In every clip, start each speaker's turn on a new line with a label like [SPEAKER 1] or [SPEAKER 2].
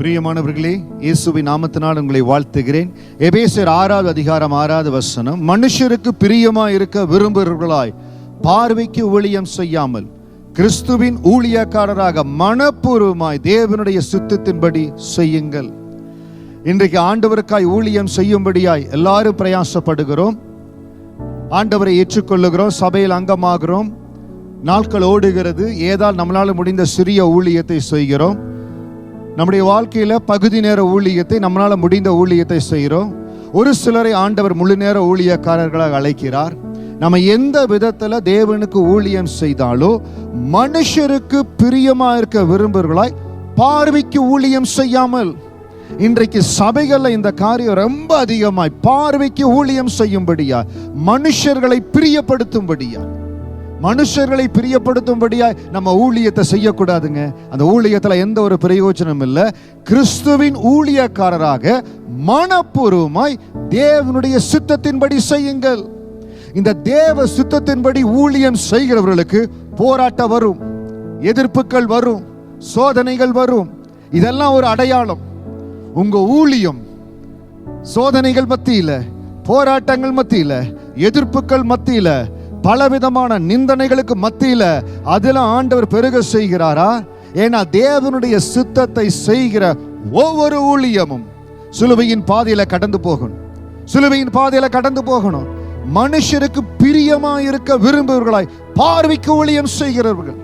[SPEAKER 1] பிரியமானவர்களே, இயேசுவின் நாமத்தினால் உங்களை வாழ்த்துகிறேன். எபேசியர் 6வது அதிகாரம் 6வது வசனம், மனுஷருக்கு பிரியமாய் இருக்க விரும்புகிறவர்களாய் பார்வைக்கு ஊழியம் செய்யாமல் கிறிஸ்துவின் ஊழியக்காரராக மனப்பூர்வமாய் தேவனுடைய சித்தத்தின்படி செய்யுங்கள். இன்றைக்கு ஆண்டவருக்காய் ஊழியம் செய்யும்படியாய் எல்லாரும் பிரயாசப்படுகிறோம். ஆண்டவரை ஏற்றுக்கொள்ளுகிறோம், சபையில் அங்கமாகிறோம். நாட்கள் ஓடுகிறது, ஏதால் நம்மளால் முடிந்த சிறிய ஊழியத்தை செய்கிறோம். நம்முடைய வாழ்க்கையில பகுதி நேர ஊழியத்தை, நம்மளால முடிந்த ஊழியத்தை செய்கிறோம். ஒரு சிலரை ஆண்டவர் முழு நேர ஊழியக்காரர்களாக அழைக்கிறார். நம்ம எந்த விதத்துல தேவனுக்கு ஊழியம் செய்தாலோ மனுஷருக்கு பிரியமா இருக்க விரும்புகிறவர்களாய் பார்வைக்கு ஊழியம் செய்யாமல். இன்றைக்கு சபைகள்ல இந்த காரியம் ரொம்ப அதிகமாய் பார்வைக்கு ஊழியம் செய்யும்படியா, மனுஷர்களை பிரியப்படுத்தும்படியா, மனுஷர்களை பிரியப்படுத்தும்படியாய் நம்ம ஊழியத்தை செய்யக்கூடாதுங்க. அந்த ஊழியத்துல எந்த ஒரு பிரயோஜனம் இல்லை. கிறிஸ்துவின் ஊழியக்காரராக மனப்பூர்வமாய் தேவனுடைய சித்தத்தின்படி செய்யுங்கள். இந்த தேவ சித்தத்தின்படி ஊழியம் செய்கிறவர்களுக்கு போராட்டம் வரும், எதிர்ப்புகள் வரும், சோதனைகள் வரும். இதெல்லாம் ஒரு அடையாளம். உங்க ஊழியம் சோதனைகள் மத்தியில, போராட்டங்கள் மத்தியில, எதிர்ப்புகள் மத்தியில, பலவிதமான நிந்தனைகளுக்கு மத்தியில அதெல்லாம் ஆண்டவர் பெருக செய்கிறாரா? ஏன்னா தேவனுடைய சித்தத்தை செய்கிற ஒவ்வொரு ஊழியமும் சிலுவையின் பாதையில கடந்து போகணும், சிலுவையின் பாதையில கடந்து போகணும். மனுஷருக்கு பிரியமா இருக்க விரும்புவர்களாய் பார்வைக்கு ஊழியம் செய்கிறவர்கள்.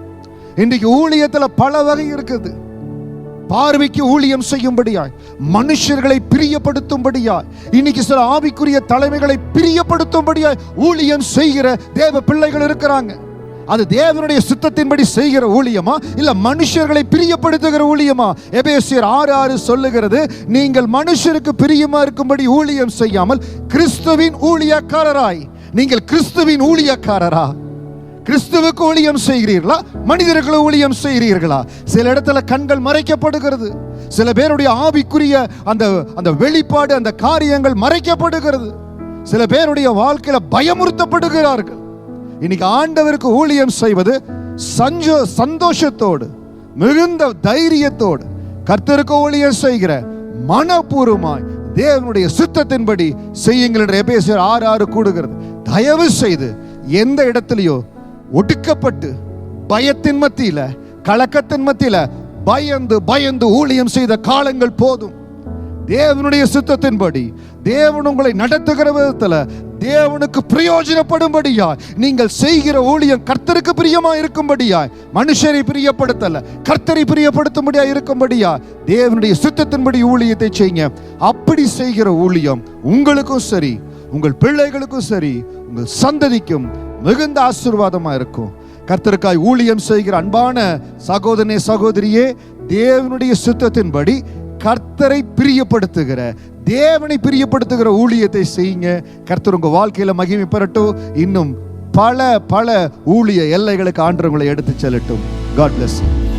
[SPEAKER 1] இன்றைக்கு ஊழியத்துல பல வகை இருக்குது. பார்வைக்கு ஊழியம் செய்யும்படியாய், மனுஷர்களை பிரியப்படுத்தும்படியாய், இன்னைக்கு சில ஆவிக்குரிய தலைமைகளை பிரியப்படுத்தும்படியாய் ஊழியம் செய்கிற தேவ பிள்ளைகள் இருக்கிறாங்க. அது தேவனுடைய சித்தத்தின்படி செய்கிற ஊழியமா, இல்ல மனுஷர்களை பிரியப்படுத்துகிற ஊழியமா? எபேசியர் 6:6 சொல்லுகிறது, நீங்கள் மனுஷருக்கு பிரியமா இருக்கும்படி ஊழியம் செய்யாமல் கிறிஸ்துவின் ஊழியக்காரராய். நீங்கள் கிறிஸ்துவின் ஊழியக்காரரா? கிறிஸ்துவுக்கு ஊழியம் செய்கிறீர்களா, மனிதர்களை ஊழியம் செய்கிறீர்களா? சில இடத்துல கண்கள் மறைக்கப்படுகிறது. சில பேருடைய ஆவிக்குரிய அந்த வெளிப்பாடு, அந்த காரியங்கள் மறைக்கப்படுகிறது. சில பேருடைய வாழ்க்கையில பயமுறுத்தப்படுகிறார்கள். இன்னைக்கு ஆண்டவருக்கு ஊழியம் செய்வது சந்தோஷத்தோடு, மிகுந்த தைரியத்தோடு கர்த்தருக்கு ஊழியம் செய்கிற மனப்பூர்வமாய் தேவனுடைய சித்தத்தின்படி செய்யுங்கள் என்று எபேசியர் 6:6 கூடுகிறது. தயவு செய்து எந்த இடத்திலேயோ ஒடுக்கப்பட்டு பயத்தின் மத்தியில, கலக்கத்தின் மத்தியில பயந்து பயந்து ஊழியம் செய்த காலங்கள் போதும். தேவனுடைய சித்தத்தின்படி தேவன் உங்களை நடத்துகிற விதத்துல தேவனுக்கு பிரயோஜனப்படும்படியா நீங்கள் செய்கிற ஊழியம் கர்த்தருக்கு பிரியமா இருக்கும்படியா, மனுஷரை பிரியப்படுத்தல கர்த்தரை பிரியப்படுத்தும்படியா இருக்கும்படியா தேவனுடைய சித்தத்தின்படி ஊழியத்தை செய்யுங்க. அப்படி செய்கிற ஊழியம் உங்களுக்கும் சரி, உங்கள் பிள்ளைகளுக்கும் சரி, உங்கள் சந்ததிக்கும் மிகுந்த ஆசீர்வாதமா இருக்கும். கர்த்தருக்காய் ஊழியம் செய்கிற அன்பான சகோதரனே, சகோதரியே, தேவனுடைய சித்தத்தின்படி கர்த்தரை பிரியப்படுத்துகிற, தேவனை பிரியப்படுத்துகிற ஊழியத்தை செய்யுங்க. கர்த்தர் உங்க வாழ்க்கையில மகிமை பெறட்டும். இன்னும் பல பல ஊழிய எல்லைகளுக்கு ஆண்டவர்களை எடுத்து செல்லட்டும். God bless you.